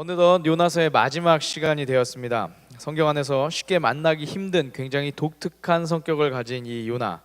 어느덧 요나서의 마지막 시간이 되었습니다. 성경 안에서 쉽게 만나기 힘든 굉장히 독특한 성격을 가진 이 요나.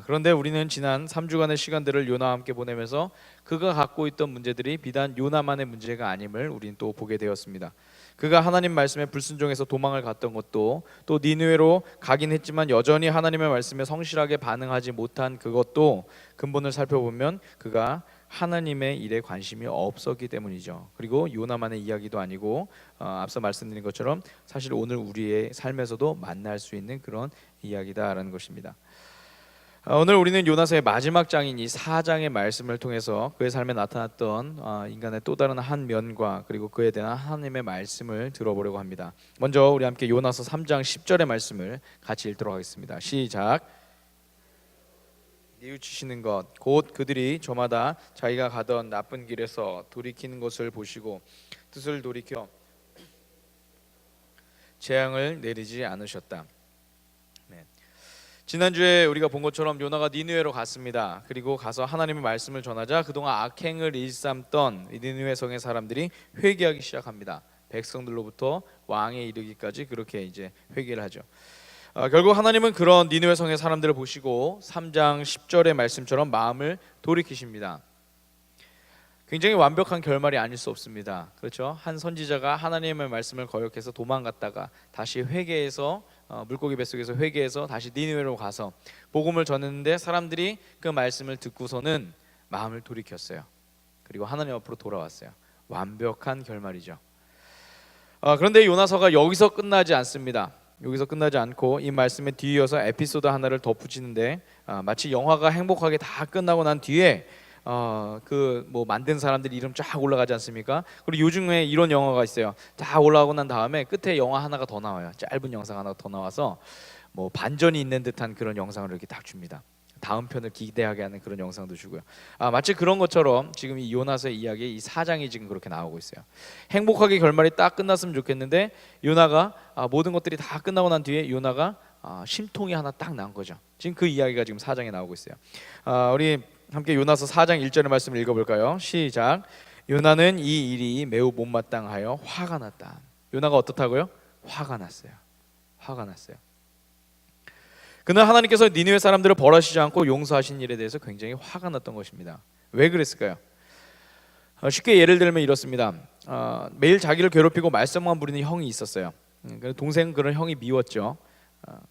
그런데 우리는 지난 3주간의 시간들을 요나와 함께 보내면서 그가 갖고 있던 문제들이 비단 요나만의 문제가 아님을 우리는 또 보게 되었습니다. 그가 하나님 말씀에 불순종해서 도망을 갔던 것도, 또 니느웨로 가긴 했지만 여전히 하나님의 말씀에 성실하게 반응하지 못한 그것도 근본을 살펴보면 그가 하나님의 일에 관심이 없었기 때문이죠. 그리고 요나만의 이야기도 아니고 앞서 말씀드린 것처럼 사실 오늘 우리의 삶에서도 만날 수 있는 그런 이야기다라는 것입니다. 오늘 우리는 요나서의 마지막 장인 이 4장의 말씀을 통해서 그의 삶에 나타났던 인간의 또 다른 한 면과 그리고 그에 대한 하나님의 말씀을 들어보려고 합니다. 먼저 우리 함께 요나서 3장 10절의 말씀을 같이 읽도록 하겠습니다. 시작. 뉘우치시는 것 곧 그들이 저마다 자기가 가던 나쁜 길에서 돌이키는 것을 보시고 뜻을 돌이켜 재앙을 내리지 않으셨다. 네. 지난주에 우리가 본 것처럼 요나가 니느웨로 갔습니다. 그리고 가서 하나님의 말씀을 전하자 그동안 악행을 일삼던 니느웨 성의 사람들이 회개하기 시작합니다. 백성들로부터 왕에 이르기까지 그렇게 이제 회개를 하죠. 결국 하나님은 그런 니느웨 성의 사람들을 보시고 3장 10절의 말씀처럼 마음을 돌이키십니다. 굉장히 완벽한 결말이 아닐 수 없습니다. 그렇죠? 한 선지자가 하나님의 말씀을 거역해서 도망갔다가 다시 회개해서 물고기 뱃속에서 회개해서 다시 니느웨로 가서 복음을 전했는데 사람들이 그 말씀을 듣고서는 마음을 돌이켰어요. 그리고 하나님 앞으로 돌아왔어요. 완벽한 결말이죠. 그런데 요나서가 여기서 끝나지 않습니다. 여기서 끝나지 않고 이 말씀에 뒤이어서 에피소드 하나를 덧붙이는데 마치 영화가 행복하게 다 끝나고 난 뒤에 그 뭐 만든 사람들 이름 쫙 올라가지 않습니까? 그리고 요즘에 이런 영화가 있어요. 다 올라가고 난 다음에 끝에 영화 하나가 더 나와요. 짧은 영상 하나가 더 나와서 뭐 반전이 있는 듯한 그런 영상을 이렇게 딱 줍니다. 다음 편을 기대하게 하는 그런 영상도 주고요. 마치 그런 것처럼 지금 이 요나서의 이야기 이 4장이 지금 그렇게 나오고 있어요. 행복하게 결말이 딱 끝났으면 좋겠는데 요나가 모든 것들이 다 끝나고 난 뒤에 요나가 심통이 하나 딱 난 거죠. 지금 그 이야기가 지금 4장에 나오고 있어요. 우리 함께 요나서 4장 1절의 말씀을 읽어볼까요? 시작. 요나는 이 일이 매우 못마땅하여 화가 났다. 요나가 어떻다고요? 화가 났어요. 화가 났어요. 그는 하나님께서 니느웨 사람들을 벌하시지 않고 용서하신 일에 대해서 굉장히 화가 났던 것입니다. 왜 그랬을까요? 쉽게 예를 들면 이렇습니다. 매일 자기를 괴롭히고 말썽만 부리는 형이 있었어요. 동생은 그런 형이 미웠죠.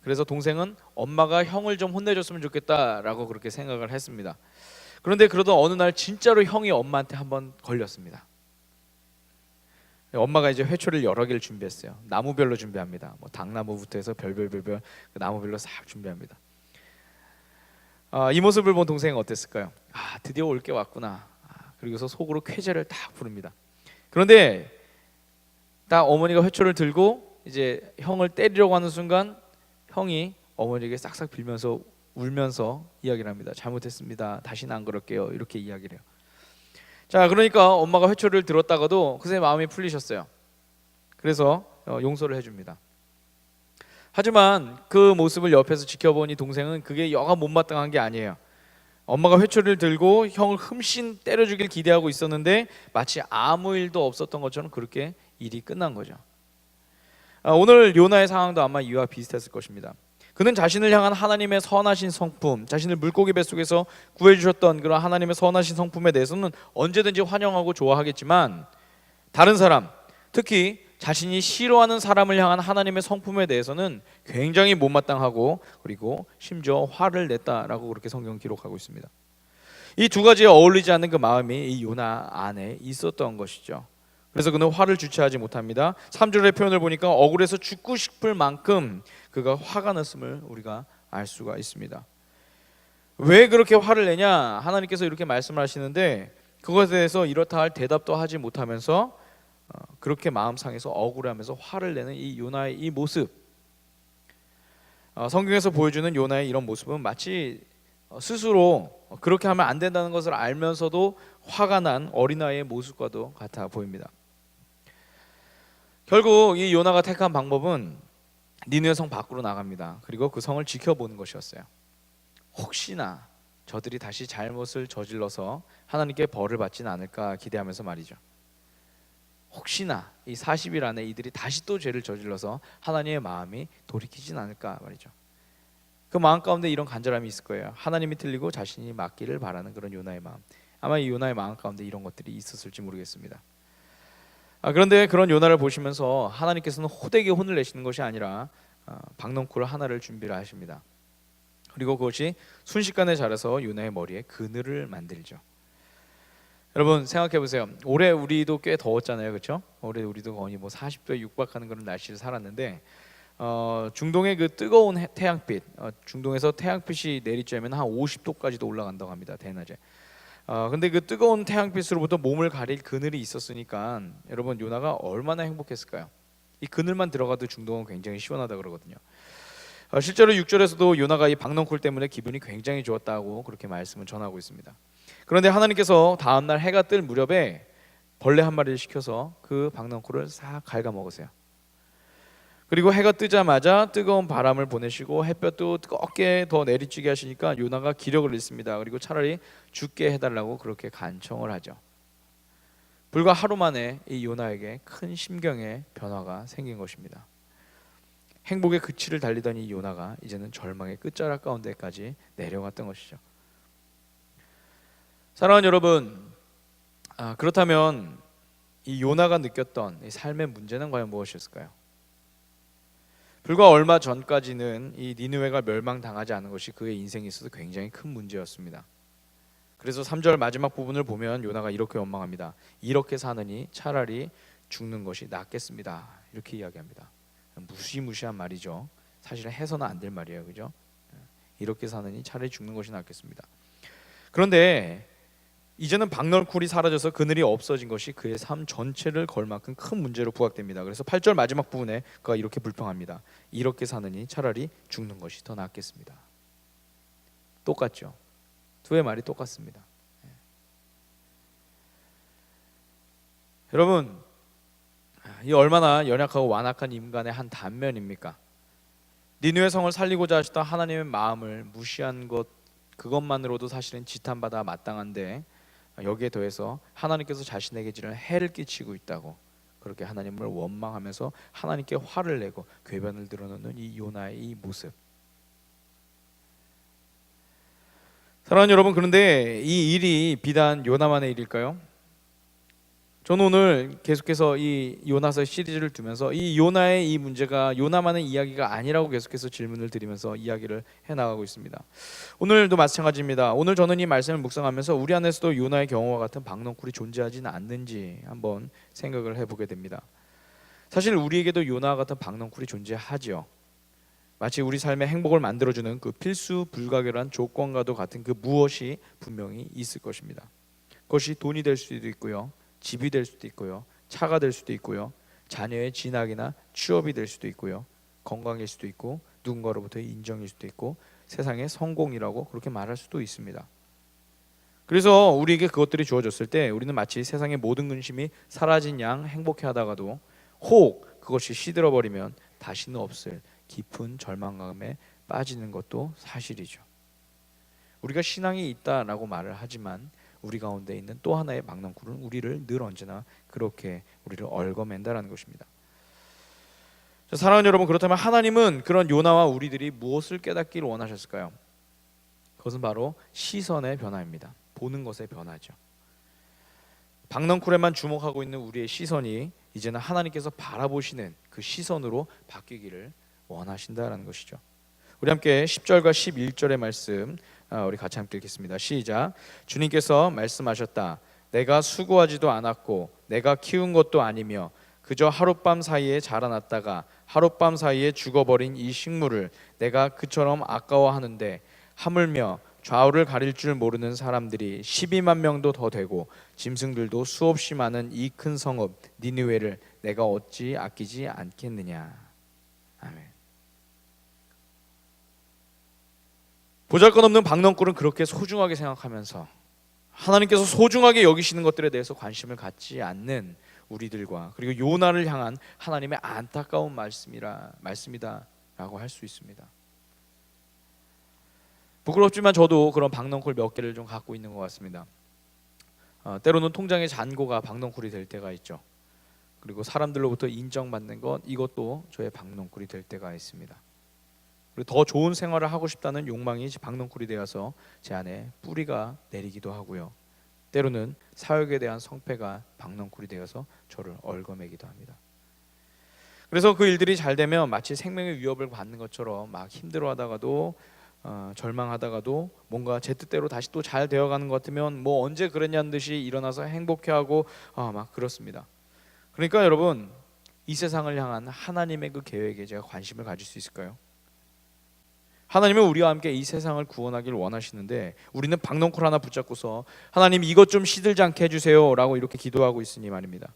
그래서 동생은 엄마가 형을 좀 혼내줬으면 좋겠다라고 그렇게 생각을 했습니다. 그런데 그러던 어느 날 진짜로 형이 엄마한테 한번 걸렸습니다. 엄마가 이제 회초리를 여러 개를 준비했어요. 나무별로 준비합니다. 뭐 당나무부터 해서 별별별 그 나무별로 싹 준비합니다. 이 모습을 본 동생은 어땠을까요? 드디어 올 게 왔구나. 그리고서 속으로 쾌재를 딱 부릅니다. 그런데 딱 어머니가 회초리를 들고 이제 형을 때리려고 하는 순간 형이 어머니에게 싹싹 빌면서 울면서 이야기를 합니다. 잘못했습니다. 다시는 안 그럴게요. 이렇게 이야기를 해요. 자, 그러니까 엄마가 회초리를 들었다가도 그새 마음이 풀리셨어요. 그래서 용서를 해줍니다. 하지만 그 모습을 옆에서 지켜보니 동생은 그게 여간 못마땅한 게 아니에요. 엄마가 회초리를 들고 형을 흠씬 때려주길 기대하고 있었는데 마치 아무 일도 없었던 것처럼 그렇게 일이 끝난 거죠. 오늘 요나의 상황도 아마 이와 비슷했을 것입니다. 그는 자신을 향한 하나님의 선하신 성품, 자신을 물고기 뱃속에서 구해주셨던 그런 하나님의 선하신 성품에 대해서는 언제든지 환영하고 좋아하겠지만 다른 사람, 특히 자신이 싫어하는 사람을 향한 하나님의 성품에 대해서는 굉장히 못마땅하고 그리고 심지어 화를 냈다라고 그렇게 성경 기록하고 있습니다. 이 두 가지에 어울리지 않는 그 마음이 이 요나 안에 있었던 것이죠. 그래서 그는 화를 주체하지 못합니다. 3절의 표현을 보니까 억울해서 죽고 싶을 만큼 그가 화가 났음을 우리가 알 수가 있습니다. 왜 그렇게 화를 내냐? 하나님께서 이렇게 말씀을 하시는데 그것에 대해서 이렇다 할 대답도 하지 못하면서 그렇게 마음 상해서 억울해하면서 화를 내는 이 요나의 이 모습, 성경에서 보여주는 요나의 이런 모습은 마치 스스로 그렇게 하면 안 된다는 것을 알면서도 화가 난 어린아이의 모습과도 같아 보입니다. 결국 이 요나가 택한 방법은 니느웨 성 밖으로 나갑니다. 그리고 그 성을 지켜보는 것이었어요. 혹시나 저들이 다시 잘못을 저질러서 하나님께 벌을 받지는 않을까 기대하면서 말이죠. 혹시나 이 40일 안에 이들이 다시 또 죄를 저질러서 하나님의 마음이 돌이키진 않을까 말이죠. 그 마음 가운데 이런 간절함이 있을 거예요. 하나님이 틀리고 자신이 맞기를 바라는 그런 요나의 마음. 아마 이 요나의 마음 가운데 이런 것들이 있었을지 모르겠습니다. 그런데 그런 요나를 보시면서 하나님께서는 호되게 혼을 내시는 것이 아니라 박넝쿨 하나를 준비를 하십니다. 그리고 그것이 순식간에 자라서 요나의 머리에 그늘을 만들죠. 여러분 생각해 보세요. 올해 우리도 꽤 더웠잖아요, 그렇죠? 올해 우리도 거의 뭐 40도에 육박하는 그런 날씨를 살았는데 중동의 그 뜨거운 태양빛, 중동에서 태양빛이 내리쬐면 한 50도까지도 올라간다고 합니다, 대낮에. 근데 그 뜨거운 태양빛으로부터 몸을 가릴 그늘이 있었으니까 여러분 요나가 얼마나 행복했을까요? 이 그늘만 들어가도 중동은 굉장히 시원하다 그러거든요. 실제로 6절에서도 요나가 이 박넝쿨 때문에 기분이 굉장히 좋았다고 그렇게 말씀을 전하고 있습니다. 그런데 하나님께서 다음 날 해가 뜰 무렵에 벌레 한 마리를 시켜서 그 박넝쿨을 싹 갉아먹으세요. 그리고 해가 뜨자마자 뜨거운 바람을 보내시고 햇볕도 뜨겁게 더 내리쬐게 하시니까 요나가 기력을 잃습니다. 그리고 차라리 죽게 해달라고 그렇게 간청을 하죠. 불과 하루 만에 이 요나에게 큰 심경의 변화가 생긴 것입니다. 행복의 그치를 달리던 이 요나가 이제는 절망의 끝자락 가운데까지 내려갔던 것이죠. 사랑하는 여러분, 그렇다면 이 요나가 느꼈던 이 삶의 문제는 과연 무엇이었을까요? 불과 얼마 전까지는 이 니느웨가 멸망당하지 않은 것이 그의 인생에 있어서 굉장히 큰 문제였습니다. 그래서 3절 마지막 부분을 보면 요나가 이렇게 원망합니다. 이렇게 사느니 차라리 죽는 것이 낫겠습니다. 이렇게 이야기합니다. 무시무시한 말이죠. 사실은 해서는 안 될 말이에요, 그죠? 이렇게 사느니 차라리 죽는 것이 낫겠습니다. 그런데 이제는 박넝쿨이 사라져서 그늘이 없어진 것이 그의 삶 전체를 걸 만큼 큰 문제로 부각됩니다. 그래서 8절 마지막 부분에 그가 이렇게 불평합니다. 이렇게 사느니 차라리 죽는 것이 더 낫겠습니다. 똑같죠. 두의 말이 똑같습니다. 여러분, 이 얼마나 연약하고 완악한 인간의 한 단면입니까? 니느웨 성을 살리고자 하셨던 하나님의 마음을 무시한 것, 그것만으로도 사실은 지탄받아 마땅한데 여기에 더해서 하나님께서 자신에게 지는 해를 끼치고 있다고 그렇게 하나님을 원망하면서 하나님께 화를 내고 궤변을 드러놓는 이 요나의 이 모습. 사랑하는 여러분, 그런데 이 일이 비단 요나만의 일일까요? 저는 오늘 계속해서 이 요나서 시리즈를 두면서 이 요나의 이 문제가 요나만의 이야기가 아니라고 계속해서 질문을 드리면서 이야기를 해나가고 있습니다. 오늘도 마찬가지입니다. 오늘 저는 이 말씀을 묵상하면서 우리 안에서도 요나의 경우와 같은 박넝쿨이 존재하지는 않는지 한번 생각을 해보게 됩니다. 사실 우리에게도 요나와 같은 박넝쿨이 존재하지요. 마치 우리 삶의 행복을 만들어주는 그 필수 불가결한 조건과도 같은 그 무엇이 분명히 있을 것입니다. 그것이 돈이 될 수도 있고요, 집이 될 수도 있고요, 차가 될 수도 있고요, 자녀의 진학이나 취업이 될 수도 있고요, 건강일 수도 있고 누군가로부터의 인정일 수도 있고 세상의 성공이라고 그렇게 말할 수도 있습니다. 그래서 우리에게 그것들이 주어졌을 때 우리는 마치 세상의 모든 근심이 사라진 양 행복해하다가도 혹 그것이 시들어버리면 다시는 없을 깊은 절망감에 빠지는 것도 사실이죠. 우리가 신앙이 있다라고 말을 하지만 우리 가운데 있는 또 하나의 박넝쿨은 우리를 늘 언제나 그렇게 우리를 얽어맨다라는 것입니다. 사랑하는 여러분, 그렇다면 하나님은 그런 요나와 우리들이 무엇을 깨닫기를 원하셨을까요? 그것은 바로 시선의 변화입니다. 보는 것의 변화죠. 박넝쿨에만 주목하고 있는 우리의 시선이 이제는 하나님께서 바라보시는 그 시선으로 바뀌기를 원하신다라는 것이죠. 우리 함께 10절과 11절의 말씀 우리 같이 함께 읽겠습니다. 시작. 주님께서 말씀하셨다. 내가 수고하지도 않았고 내가 키운 것도 아니며 그저 하룻밤 사이에 자라났다가 하룻밤 사이에 죽어버린 이 식물을 내가 그처럼 아까워하는데 하물며 좌우를 가릴 줄 모르는 사람들이 12만 명도 더 되고 짐승들도 수없이 많은 이 큰 성읍 니느웨를 내가 어찌 아끼지 않겠느냐. 아멘. 보잘것없는 박넝쿨은 그렇게 소중하게 생각하면서 하나님께서 소중하게 여기시는 것들에 대해서 관심을 갖지 않는 우리들과 그리고 요나를 향한 하나님의 안타까운 말씀이다라고 할 수 있습니다. 부끄럽지만 저도 그런 박넝쿨 몇 개를 좀 갖고 있는 것 같습니다. 때로는 통장의 잔고가 박넝쿨이 될 때가 있죠. 그리고 사람들로부터 인정받는 것, 이것도 저의 박농쿨이 될 때가 있습니다. 그리고 더 좋은 생활을 하고 싶다는 욕망이 박농쿨이 되어서 제 안에 뿌리가 내리기도 하고요. 때로는 사역에 대한 성패가 박농쿨이 되어서 저를 얽어매기도 합니다. 그래서 그 일들이 잘 되면 마치 생명의 위협을 받는 것처럼 막 힘들어하다가도 절망하다가도 뭔가 제 뜻대로 다시 또 잘 되어가는 것 같으면 뭐 언제 그랬냐는 듯이 일어나서 행복해하고 막 그렇습니다. 그러니까 여러분, 이 세상을 향한 하나님의 그 계획에 제가 관심을 가질 수 있을까요? 하나님은 우리와 함께 이 세상을 구원하길 원하시는데 우리는 박넝쿨 하나 붙잡고서 하나님 이것 좀 시들지 않게 해주세요 라고 이렇게 기도하고 있으니 말입니다.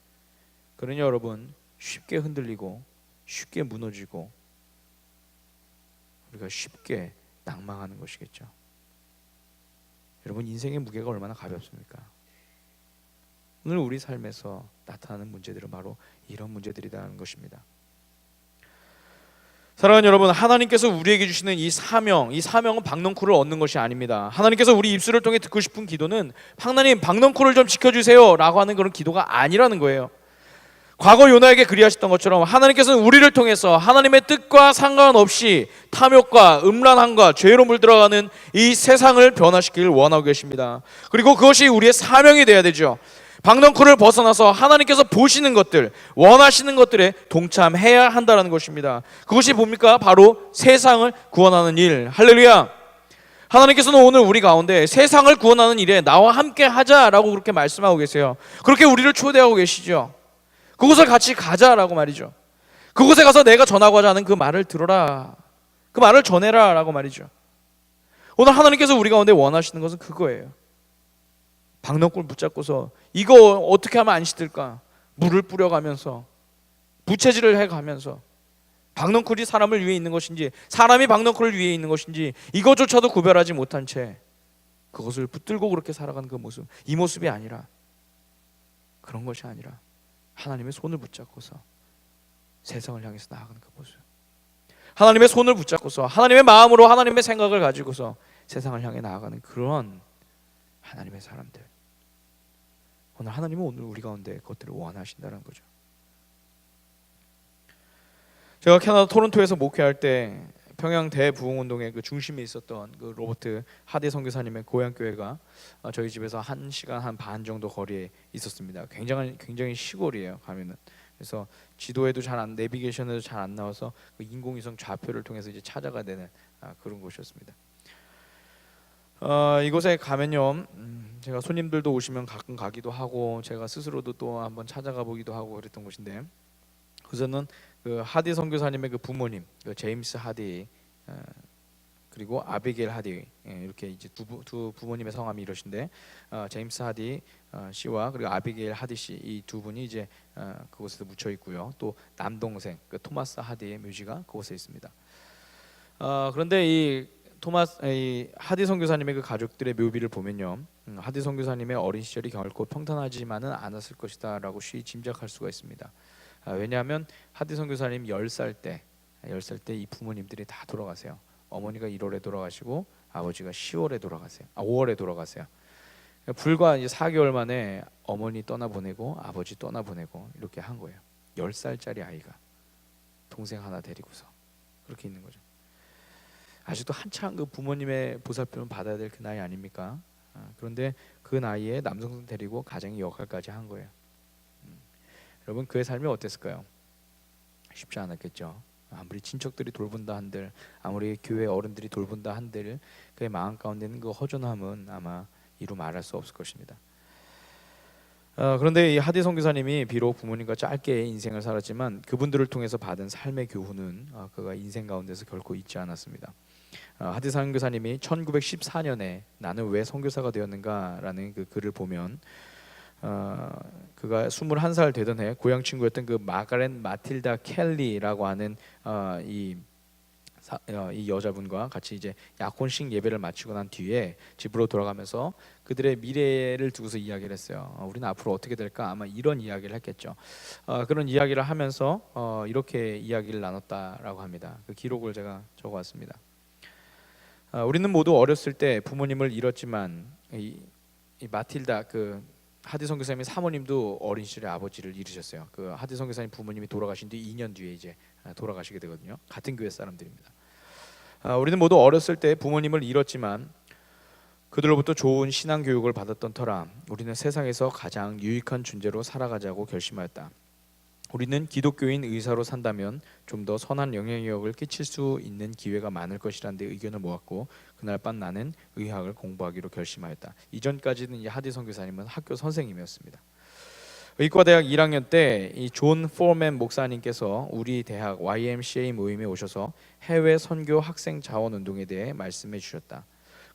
그러니 여러분, 쉽게 흔들리고 쉽게 무너지고 우리가 쉽게 낭망하는 것이겠죠. 여러분, 인생의 무게가 얼마나 가볍습니까? 오늘 우리 삶에서 나타나는 문제들은 바로 이런 문제들이라는 것입니다. 사랑하는 여러분, 하나님께서 우리에게 주시는 이 사명은 박넝쿨을 얻는 것이 아닙니다. 하나님께서 우리 입술을 통해 듣고 싶은 기도는 하나님 박넝쿨을 좀 지켜주세요 라고 하는 그런 기도가 아니라는 거예요. 과거 요나에게 그리하셨던 것처럼 하나님께서는 우리를 통해서 하나님의 뜻과 상관없이 탐욕과 음란함과 죄로 물들어가는 이 세상을 변화시키길 원하고 계십니다. 그리고 그것이 우리의 사명이 되어야 되죠. 박넝쿨을 벗어나서 하나님께서 보시는 것들, 원하시는 것들에 동참해야 한다는 것입니다. 그것이 뭡니까? 바로 세상을 구원하는 일. 할렐루야. 하나님께서는 오늘 우리 가운데 세상을 구원하는 일에 나와 함께 하자라고 그렇게 말씀하고 계세요. 그렇게 우리를 초대하고 계시죠. 그곳을 같이 가자라고 말이죠. 그곳에 가서 내가 전하고자 하는 그 말을 들어라, 그 말을 전해라 라고 말이죠. 오늘 하나님께서 우리 가운데 원하시는 것은 그거예요. 박넝쿨 붙잡고서 이거 어떻게 하면 안 시들까? 물을 뿌려가면서 부채질을 해가면서 박넝쿨이 사람을 위해 있는 것인지 사람이 박넝쿨을 위해 있는 것인지 이것조차도 구별하지 못한 채 그것을 붙들고 그렇게 살아가는 그 모습, 이 모습이 아니라, 그런 것이 아니라 하나님의 손을 붙잡고서 세상을 향해서 나아가는 그 모습, 하나님의 손을 붙잡고서 하나님의 마음으로 하나님의 생각을 가지고서 세상을 향해 나아가는 그런 하나님의 사람들, 오늘 하나님은 오늘 우리 가운데 그것들을 원하신다는 거죠. 제가 캐나다 토론토에서 목회할 때 평양 대부흥운동의 그 중심에 있었던 그 로버트 하디 선교사님의 고향 교회가 저희 집에서 1시간 한 반 정도 거리에 있었습니다. 굉장히 시골이에요. 가면은 그래서 지도에도 내비게이션에도 잘 안 나와서 그 인공위성 좌표를 통해서 이제 찾아가야 되는 그런 곳이었습니다. 이곳에 가면요, 제가 손님들도 오시면 가끔 가기도 하고 제가 스스로도 또 한번 찾아가 보기도 하고 그랬던 곳인데, 우선은 그 하디 선교사님의 그 부모님, 그 제임스 하디 그리고 아비게일 하디, 이렇게 이제 두 부모님의 성함이 이러신데, 제임스 하디 씨와 그리고 아비게일 하디 씨, 이 두 분이 이제 그곳에 묻혀 있고요. 또 남동생 그 토마스 하디의 묘지가 그곳에 있습니다. 그런데 이 하디 선교사님의 그 가족들의 묘비를 보면요, 하디 선교사님의 어린 시절이 결코 평탄하지만은 않았을 것이다라고 쉬이 짐작할 수가 있습니다. 왜냐하면 하디 선교사님 10살 때 이 부모님들이 다 돌아가세요. 어머니가 1월에 돌아가시고 아버지가 5월에 돌아가세요. 불과 이제 4개월 만에 어머니 떠나보내고 아버지 떠나보내고 이렇게 한 거예요. 10살짜리 아이가 동생 하나 데리고서 그렇게 있는 거죠. 아직도 한창 그 부모님의 보살핌을 받아야 될 그 나이 아닙니까? 그런데 그 나이에 남동생 데리고 가정의 역할까지 한 거예요. 여러분, 그의 삶이 어땠을까요? 쉽지 않았겠죠. 아무리 친척들이 돌본다 한들, 아무리 교회 어른들이 돌본다 한들, 그의 마음 가운데는 그 허전함은 아마 이루 말할 수 없을 것입니다. 그런데 이 하디 선교사님이 비록 부모님과 짧게 인생을 살았지만 그분들을 통해서 받은 삶의 교훈은 그가 인생 가운데서 결코 잊지 않았습니다. 하디 선교사님이 1914년에 나는 왜 선교사가 되었는가라는 그 글을 보면, 그가 21살 되던 해 고향 친구였던 그 마가렛 마틸다 켈리라고 하는 이 여자분과 같이 이제 약혼식 예배를 마치고 난 뒤에 집으로 돌아가면서 그들의 미래를 두고서 이야기를 했어요. 우리는 앞으로 어떻게 될까? 아마 이런 이야기를 했겠죠. 그런 이야기를 하면서 이렇게 이야기를 나눴다라고 합니다. 그 기록을 제가 적어왔습니다. 우리는 모두 어렸을 때 부모님을 잃었지만 이 마틸다, 그 하디 선교사님 사모님도 어린 시절에 아버지를 잃으셨어요. 그 하디 선교사님 부모님이 돌아가신 뒤 2년 뒤에 이제 돌아가시게 되거든요. 같은 교회 사람들입니다. 우리는 모두 어렸을 때 부모님을 잃었지만 그들로부터 좋은 신앙 교육을 받았던 터라 우리는 세상에서 가장 유익한 존재로 살아가자고 결심하였다. 우리는 기독교인 의사로 산다면 좀 더 선한 영향력을 끼칠 수 있는 기회가 많을 것이라는 데 의견을 모았고 그날 밤 나는 의학을 공부하기로 결심하였다. 이전까지는 하디 선교사님은 학교 선생님이었습니다. 의과대학 1학년 때 이 존 포먼 목사님께서 우리 대학 YMCA 모임에 오셔서 해외 선교 학생 자원 운동에 대해 말씀해 주셨다.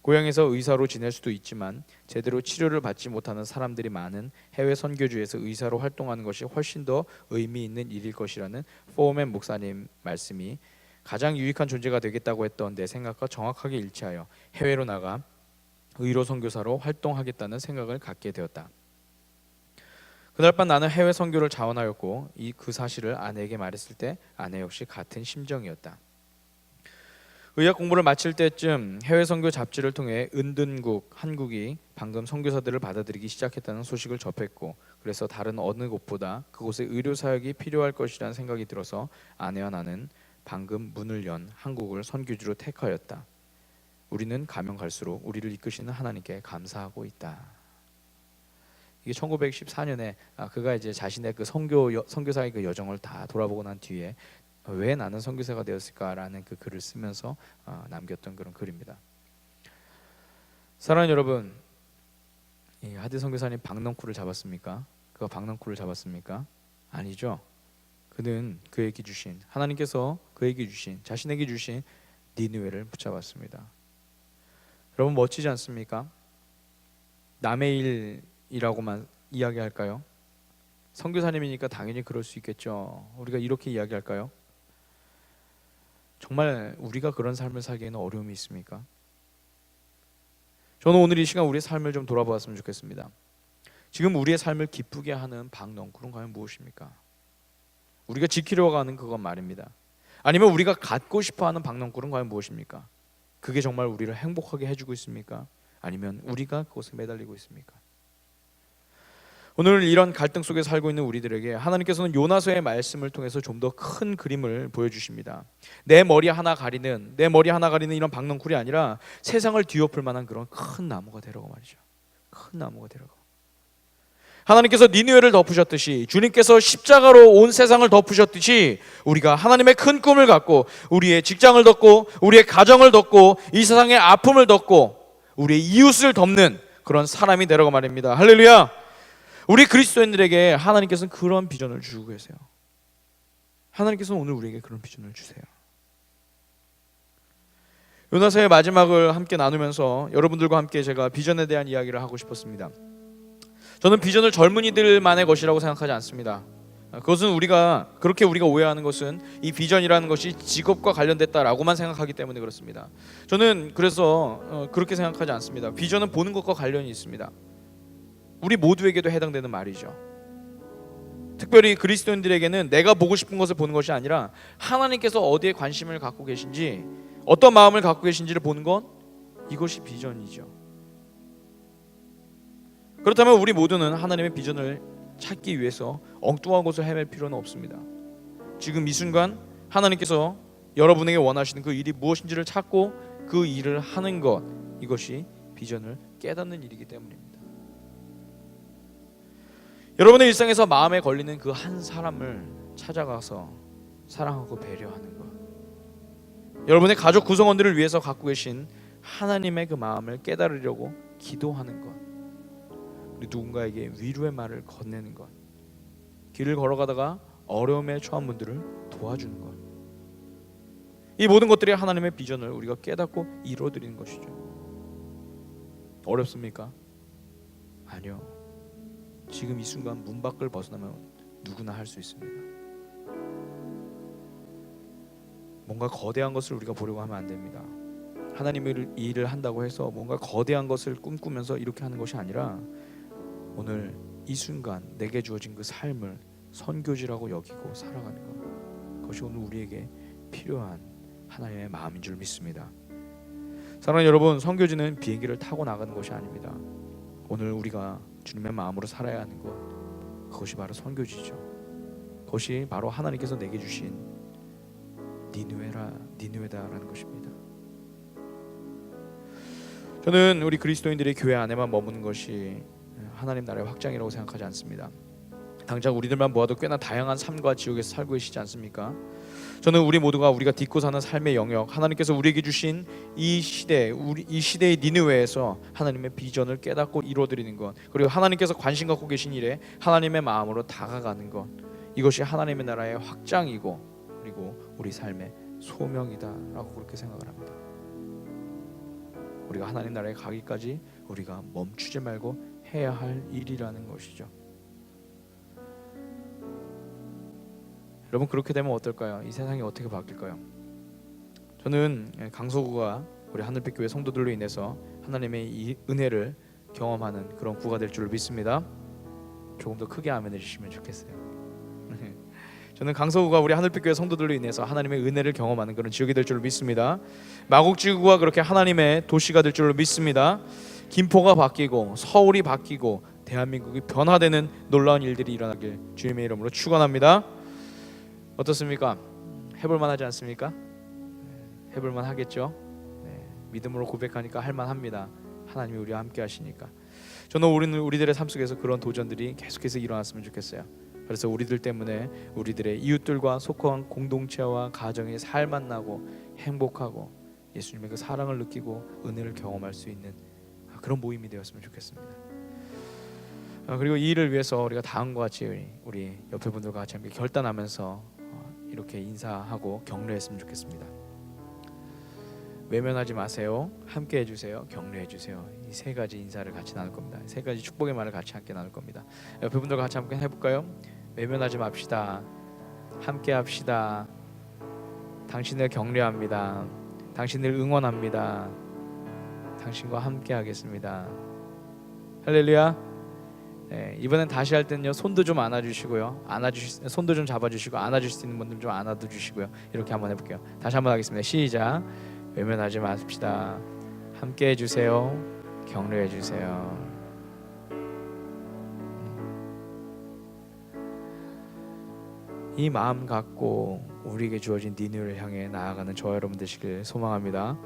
고향에서 의사로 지낼 수도 있지만 제대로 치료를 받지 못하는 사람들이 많은 해외 선교지에서 의사로 활동하는 것이 훨씬 더 의미 있는 일일 것이라는 포먼 목사님 말씀이 가장 유익한 존재가 되겠다고 했던 내 생각과 정확하게 일치하여 해외로 나가 의료 선교사로 활동하겠다는 생각을 갖게 되었다. 그날 밤 나는 해외 선교를 자원하였고 그 사실을 아내에게 말했을 때 아내 역시 같은 심정이었다. 의학 공부를 마칠 때쯤 해외 선교 잡지를 통해 은둔국 한국이 방금 선교사들을 받아들이기 시작했다는 소식을 접했고 그래서 다른 어느 곳보다 그곳에 의료 사역이 필요할 것이라는 생각이 들어서 아내와 나는 방금 문을 연 한국을 선교지로 택하였다. 우리는 가면 갈수록 우리를 이끄시는 하나님께 감사하고 있다. 이게 1914년에 그가 이제 자신의 그 선교사의 그 여정을 다 돌아보고 난 뒤에 왜 나는 선교사가 되었을까라는 그 글을 쓰면서 남겼던 그런 글입니다. 사랑하는 여러분, 이 하디 선교사님 박넝쿨을 잡았습니까? 그가 박넝쿨을 잡았습니까? 아니죠. 그는 그에게 주신 하나님께서 그에게 주신 자신에게 주신 니느웨를 붙잡았습니다. 여러분 멋지지 않습니까? 남의 일이라고만 이야기할까요? 선교사님이니까 당연히 그럴 수 있겠죠. 우리가 이렇게 이야기할까요? 정말 우리가 그런 삶을 살기에는 어려움이 있습니까? 저는 오늘 이 시간 우리의 삶을 좀 돌아보았으면 좋겠습니다. 지금 우리의 삶을 기쁘게 하는 박넝쿨은 과연 무엇입니까? 우리가 지키려고 하는 그건 말입니다. 아니면 우리가 갖고 싶어하는 박넝쿨은 과연 무엇입니까? 그게 정말 우리를 행복하게 해주고 있습니까? 아니면 우리가 그것에 매달리고 있습니까? 오늘 이런 갈등 속에 살고 있는 우리들에게 하나님께서는 요나서의 말씀을 통해서 좀 더 큰 그림을 보여주십니다. 내 머리 하나 가리는 이런 박넝쿨이 아니라 세상을 뒤엎을 만한 그런 큰 나무가 되라고 말이죠. 큰 나무가 되라고. 하나님께서 니느웨를 덮으셨듯이 주님께서 십자가로 온 세상을 덮으셨듯이 우리가 하나님의 큰 꿈을 갖고 우리의 직장을 덮고 우리의 가정을 덮고 이 세상의 아픔을 덮고 우리의 이웃을 덮는 그런 사람이 되라고 말입니다. 할렐루야. 우리 그리스도인들에게 하나님께서는 그런 비전을 주고 계세요. 하나님께서는 오늘 우리에게 그런 비전을 주세요. 요나서의 마지막을 함께 나누면서 여러분들과 함께 제가 비전에 대한 이야기를 하고 싶었습니다. 저는 비전을 젊은이들만의 것이라고 생각하지 않습니다. 그것은 우리가 오해하는 것은 이 비전이라는 것이 직업과 관련됐다라고만 생각하기 때문에 그렇습니다. 저는 그래서 그렇게 생각하지 않습니다. 비전은 보는 것과 관련이 있습니다. 우리 모두에게도 해당되는 말이죠. 특별히 그리스도인들에게는 내가 보고 싶은 것을 보는 것이 아니라 하나님께서 어디에 관심을 갖고 계신지 어떤 마음을 갖고 계신지를 보는 것, 이것이 비전이죠. 그렇다면 우리 모두는 하나님의 비전을 찾기 위해서 엉뚱한 곳을 헤맬 필요는 없습니다. 지금 이 순간 하나님께서 여러분에게 원하시는 그 일이 무엇인지를 찾고 그 일을 하는 것, 이것이 비전을 깨닫는 일이기 때문입니다. 여러분의 일상에서 마음에 걸리는 그 한 사람을 찾아가서 사랑하고 배려하는 것, 여러분의 가족 구성원들을 위해서 갖고 계신 하나님의 그 마음을 깨달으려고 기도하는 것, 우리 누군가에게 위로의 말을 건네는 것, 길을 걸어가다가 어려움에 처한 분들을 도와주는 것, 이 모든 것들이 하나님의 비전을 우리가 깨닫고 이루어드리는 것이죠. 어렵습니까? 아니요. 지금 이 순간 문 밖을 벗어나면 누구나 할 수 있습니다. 뭔가 거대한 것을 우리가 보려고 하면 안 됩니다. 하나님의 일을 한다고 해서 뭔가 거대한 것을 꿈꾸면서 이렇게 하는 것이 아니라 오늘 이 순간 내게 주어진 그 삶을 선교지라고 여기고 살아가는 것, 그것이 오늘 우리에게 필요한 하나님의 마음인 줄 믿습니다. 사랑하는 여러분, 선교지는 비행기를 타고 나가는 것이 아닙니다. 오늘 우리가 주님의 마음으로 살아야 하는 것, 그것이 바로 선교지죠. 그것이 바로 하나님께서 내게 주신 니느웨다라는 것입니다. 저는 우리 그리스도인들의 교회 안에만 머무는 것이 하나님 나라의 확장이라고 생각하지 않습니다. 당장 우리들만 모아도 꽤나 다양한 삶과 지역에서 살고 계시지 않습니까? 저는 우리 모두가 우리가 딛고 사는 삶의 영역, 하나님께서 우리에게 주신 이 시대, 이 시대의 니느웨에서 하나님의 비전을 깨닫고 이루어드리는 것, 그리고 하나님께서 관심 갖고 계신 일에 하나님의 마음으로 다가가는 것, 이것이 하나님의 나라의 확장이고 그리고 우리 삶의 소명이다라고 그렇게 생각을 합니다. 우리가 하나님 나라에 가기까지 우리가 멈추지 말고 해야 할 일이라는 것이죠. 여러분, 그렇게 되면 어떨까요? 이 세상이 어떻게 바뀔까요? 저는 강서구가 우리 하늘빛 교회 성도들로 인해서 하나님의 이 은혜를 경험하는 그런 구가 될 줄 믿습니다. 조금 더 크게 아멘 해주시면 좋겠어요. 저는 강서구가 우리 하늘빛 교회 성도들로 인해서 하나님의 은혜를 경험하는 그런 지역이 될 줄 믿습니다. 마곡지구가 그렇게 하나님의 도시가 될 줄 믿습니다. 김포가 바뀌고 서울이 바뀌고 대한민국이 변화되는 놀라운 일들이 일어나길 주님의 이름으로 축원합니다. 어떻습니까? 해볼만 하지 않습니까? 해볼만 하겠죠? 믿음으로 고백하니까 할만합니다. 하나님이 우리와 함께 하시니까. 저는 우리들의 삶 속에서 그런 도전들이 계속해서 일어났으면 좋겠어요. 그래서 우리들 때문에 우리들의 이웃들과 속한 공동체와 가정의 살 만나고 행복하고 예수님의 그 사랑을 느끼고 은혜를 경험할 수 있는 그런 모임이 되었으면 좋겠습니다. 그리고 이 일을 위해서 우리가 다음과 같이 우리 옆에 분들과 같이 함께 결단하면서 이렇게 인사하고 격려했으면 좋겠습니다. 외면하지 마세요. 함께 해주세요. 격려해주세요. 이 세 가지 인사를 같이 나눌 겁니다. 세 가지 축복의 말을 같이 함께 나눌 겁니다. 옆에 분들과 같이 함께 해볼까요? 외면하지 맙시다. 함께 합시다. 당신을 격려합니다. 당신을 응원합니다. 당신과 함께 하겠습니다. 할렐루야. 이번엔 다시 할 때는요, 손도 좀 안아주시고요, 손도 좀 잡아주시고 안아줄 수 있는 분들 좀 안아주시고요. 이렇게 한번 해볼게요. 다시 한번 하겠습니다. 시작. 외면하지 맙시다. 함께 해주세요. 격려해주세요. 이 마음 갖고 우리에게 주어진 니느웨를 향해 나아가는 저와 여러분 되시길 소망합니다.